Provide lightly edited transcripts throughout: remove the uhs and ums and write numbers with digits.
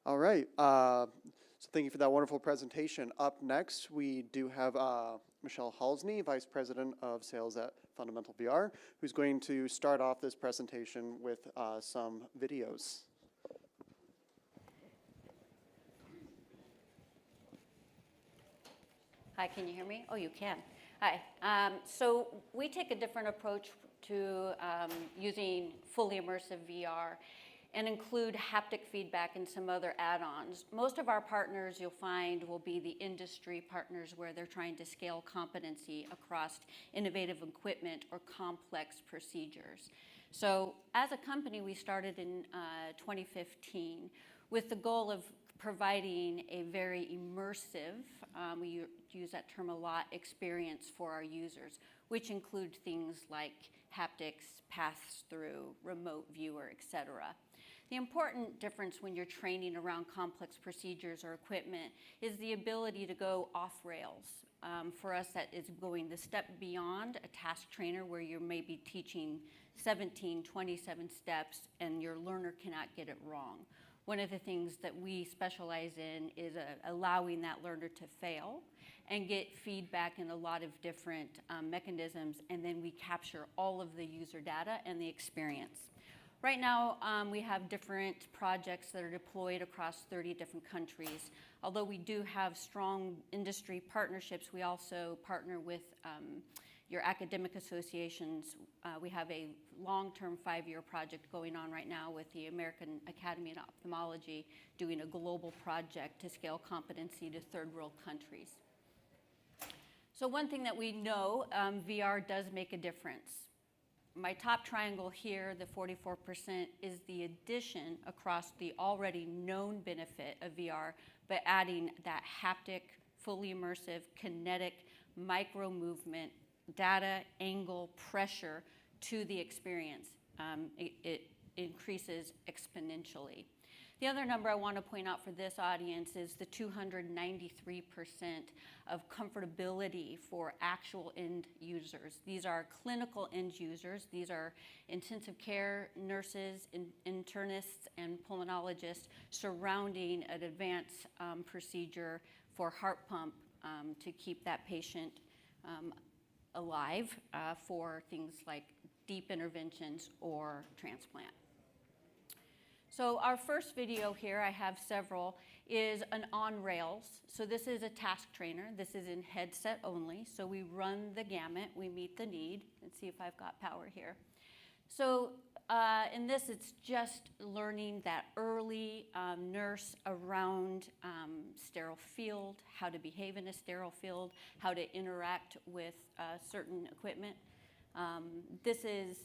All right. So thank you for that wonderful presentation. Up next, we do have Michelle Halsne, Vice President of Sales at Fundamental VR, who's going to start off this presentation with some videos. Hi, can you hear me? Oh, you can. Hi. So we take a different approach to using fully immersive VR and include haptic feedback and some other add-ons. Most of our partners you'll find will be the industry partners where they're trying to scale competency across innovative equipment or complex procedures. So as a company, we started in 2015 with the goal of providing a very immersive, we use that term a lot, experience for our users, which include things like haptics, pass-through, remote viewer, etc. The important difference when you're training around complex procedures or equipment is the ability to go off rails. For us, that is going the step beyond a task trainer where you're maybe teaching 17, 27 steps and your learner cannot get it wrong. One of the things that we specialize in is allowing that learner to fail and get feedback in a lot of different mechanisms, and then we capture all of the user data and the experience. Right now, we have different projects that are deployed across 30 different countries. Although we do have strong industry partnerships, we also partner with your academic associations. We have a long-term 5-year project going on right now with the American Academy of Ophthalmology doing a global project to scale competency to third world countries. So one thing that we know, VR does make a difference. My top triangle here, the 44%, is the addition across the already known benefit of VR, but adding that haptic, fully immersive, kinetic, micro movement, data, angle, pressure to the experience. It increases exponentially. The other number I want to point out for this audience is the 293% of comfortability for actual end users. These are clinical end users. These are intensive care nurses, internists, and pulmonologists surrounding an advanced procedure for heart pump to keep that patient alive for things like deep interventions or transplant. So our first video here, I have several, is an on rails. So this is a task trainer. This is in headset only. So we run the gamut. We meet the need. Let's see if I've got power here. So in this, it's just learning that early nurse around sterile field, how to behave in a sterile field, how to interact with certain equipment. This is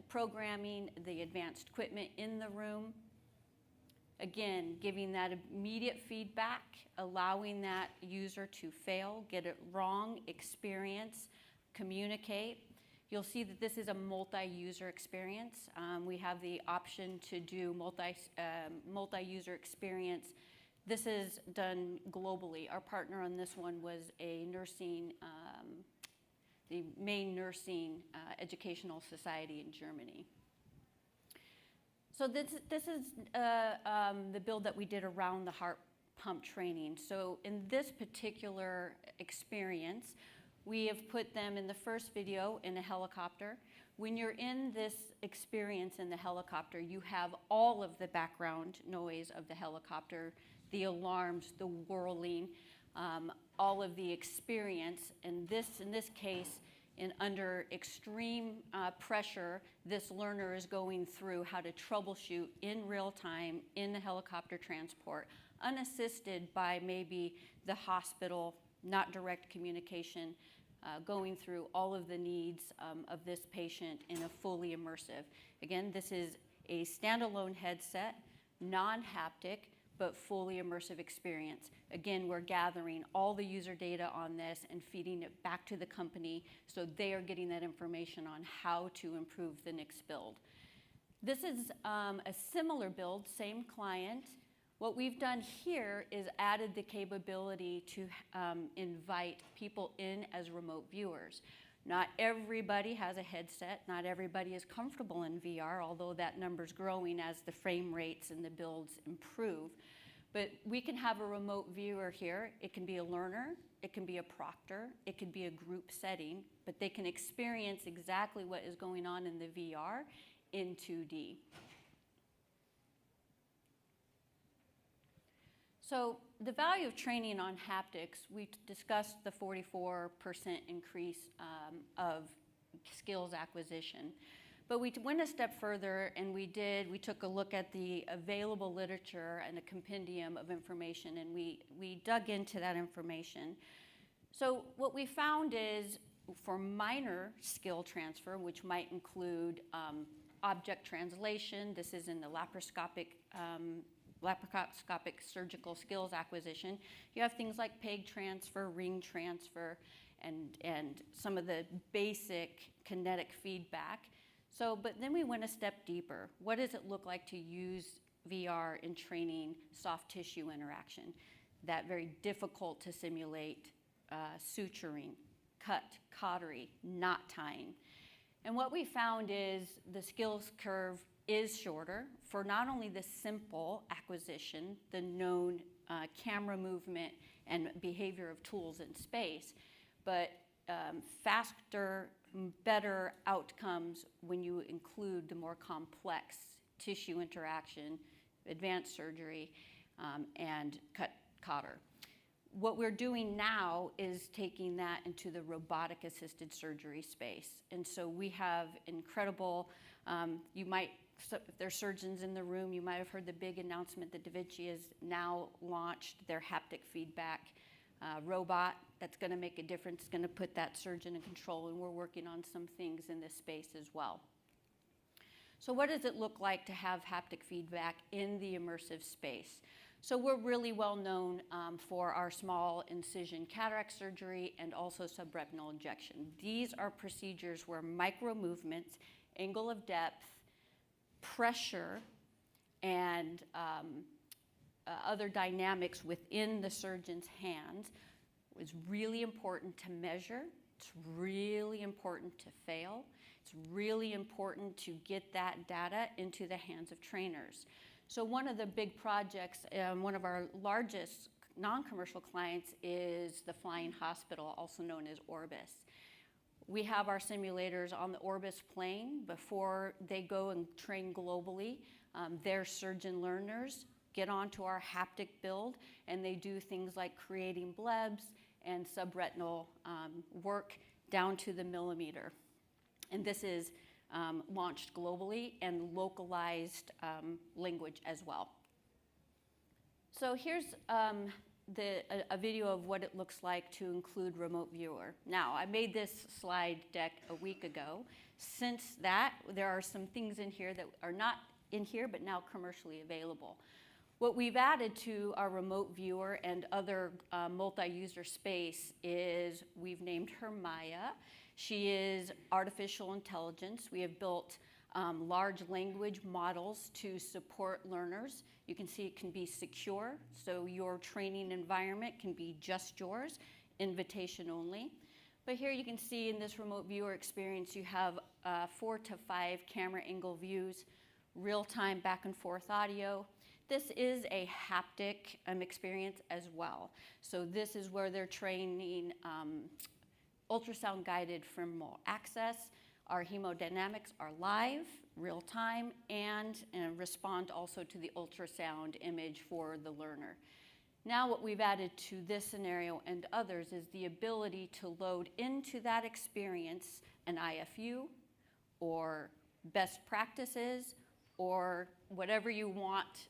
programming the advanced equipment in the room. Again, giving that immediate feedback, allowing that user to fail, get it wrong, experience, communicate. You'll see that this is a multi-user experience. We have the option to do multi-user experience. This is done globally. Our partner on this one was a nursing, the main nursing educational society in Germany. So this is the build that we did around the heart pump training. So in this particular experience, we have put them in the first video in a helicopter. When you're in this experience in the helicopter, you have all of the background noise of the helicopter, the alarms, the whirling, all of the experience. And this, in this case, under extreme pressure, this learner is going through how to troubleshoot in real time in the helicopter transport, unassisted by maybe the hospital, not direct communication, going through all of the needs of this patient in a fully immersive. Again, this is a standalone headset, non-haptic, but fully immersive experience. Again, we're gathering all the user data on this and feeding it back to the company so they are getting that information on how to improve the next build. This is a similar build, same client. What we've done here is added the capability to invite people in as remote viewers. Not everybody has a headset. Not everybody is comfortable in VR, although that number's growing as the frame rates and the builds improve. But we can have a remote viewer here. It can be a learner, it can be a proctor, it can be a group setting, but they can experience exactly what is going on in the VR in 2D. So the value of training on haptics, we discussed the 44% increase of skills acquisition. But we went a step further and we took a look at the available literature and a compendium of information, and we dug into that information. So what we found is for minor skill transfer, which might include object translation, this is in the laparoscopic surgical skills acquisition. You have things like peg transfer, ring transfer, and some of the basic kinetic feedback. So, but then we went a step deeper. What does it look like to use VR in training soft tissue interaction? That very difficult to simulate suturing, cut, cautery, knot tying. And what we found is the skills curve is shorter for not only the simple acquisition, the known camera movement and behavior of tools in space, but faster, better outcomes when you include the more complex tissue interaction, advanced surgery, and cauter. What we're doing now is taking that into the robotic-assisted surgery space. And so we have incredible, if there's surgeons in the room, you might have heard the big announcement that Da Vinci has now launched their haptic feedback robot that's going to make a difference, it's going to put that surgeon in control, and we're working on some things in this space as well. So what does it look like to have haptic feedback in the immersive space? So we're really well known for our small incision cataract surgery and also subretinal injection. These are procedures where micro movements, angle of depth, pressure, and other dynamics within the surgeon's hands is really important to measure. It's really important to fail. It's really important to get that data into the hands of trainers. So one of the big projects, one of our largest non-commercial clients is the Flying Hospital, also known as Orbis. We have our simulators on the Orbis plane before they go and train globally. Their surgeon learners get onto our haptic build, and they do things like creating blebs and subretinal work down to the millimeter. And this is launched globally and localized language as well. So here's a video of what it looks like to include remote viewer. Now, I made this slide deck a week ago. Since that, there are some things in here that are not in here, but now commercially available. What we've added to our remote viewer and other multi-user space is we've named her Maya. She is artificial intelligence. We have built large language models to support learners. You can see it can be secure, so your training environment can be just yours, invitation only. But here you can see in this remote viewer experience, you have 4 to 5 camera angle views, real-time back and forth audio. This is a haptic experience as well. So this is where they're training ultrasound-guided femoral access. Our hemodynamics are live, real-time, and respond also to the ultrasound image for the learner. Now what we've added to this scenario and others is the ability to load into that experience an IFU or best practices or whatever you want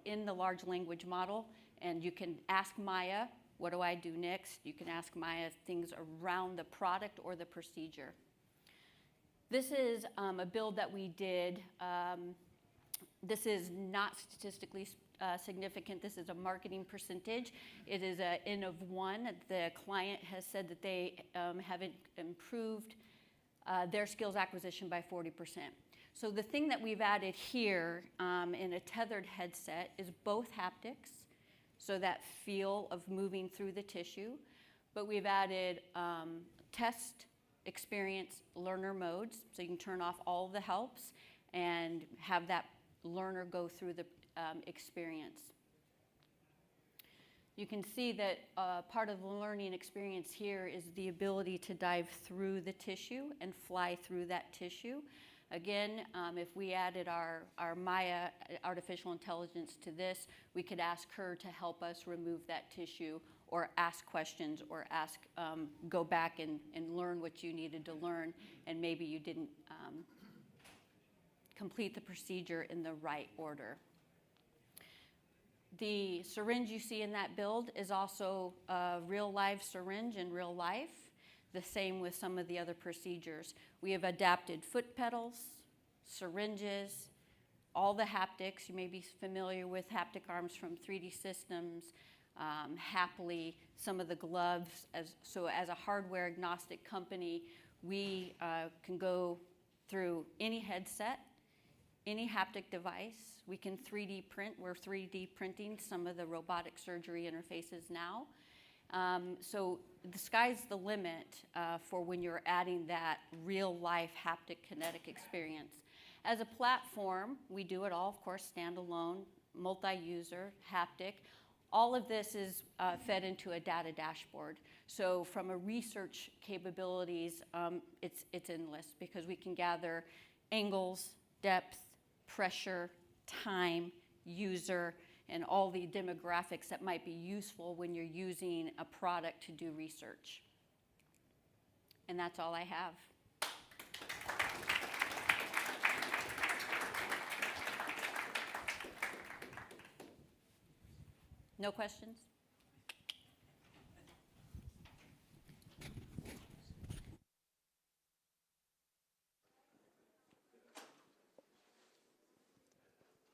in the large language model, and you can ask Maya, what do I do next? You can ask Maya things around the product or the procedure. This is a build that we did. This is not statistically significant. This is a marketing percentage. It is an N of 1. The client has said that they have improved their skills acquisition by 40%. So the thing that we've added here in a tethered headset is both haptics, so that feel of moving through the tissue, but we've added test experience learner modes, so you can turn off all of the helps and have that learner go through the experience. You can see that part of the learning experience here is the ability to dive through the tissue and fly through that tissue. Again, if we added our Maya artificial intelligence to this, we could ask her to help us remove that tissue or ask questions or go back and learn what you needed to learn, and maybe you didn't complete the procedure in the right order. The syringe you see in that build is also a real live syringe in real life. The same with some of the other procedures. We have adapted foot pedals, syringes, all the haptics. You may be familiar with haptic arms from 3D Systems, Happily, some of the gloves. So as a hardware agnostic company, we can go through any headset, any haptic device. We can 3D print. We're 3D printing some of the robotic surgery interfaces now. So the sky's the limit for when you're adding that real-life haptic kinetic experience. As a platform, we do it all, of course, standalone, multi-user, haptic. All of this is fed into a data dashboard. So from a research capabilities, it's endless because we can gather angles, depth, pressure, time, user, and all the demographics that might be useful when you're using a product to do research. And that's all I have. No questions?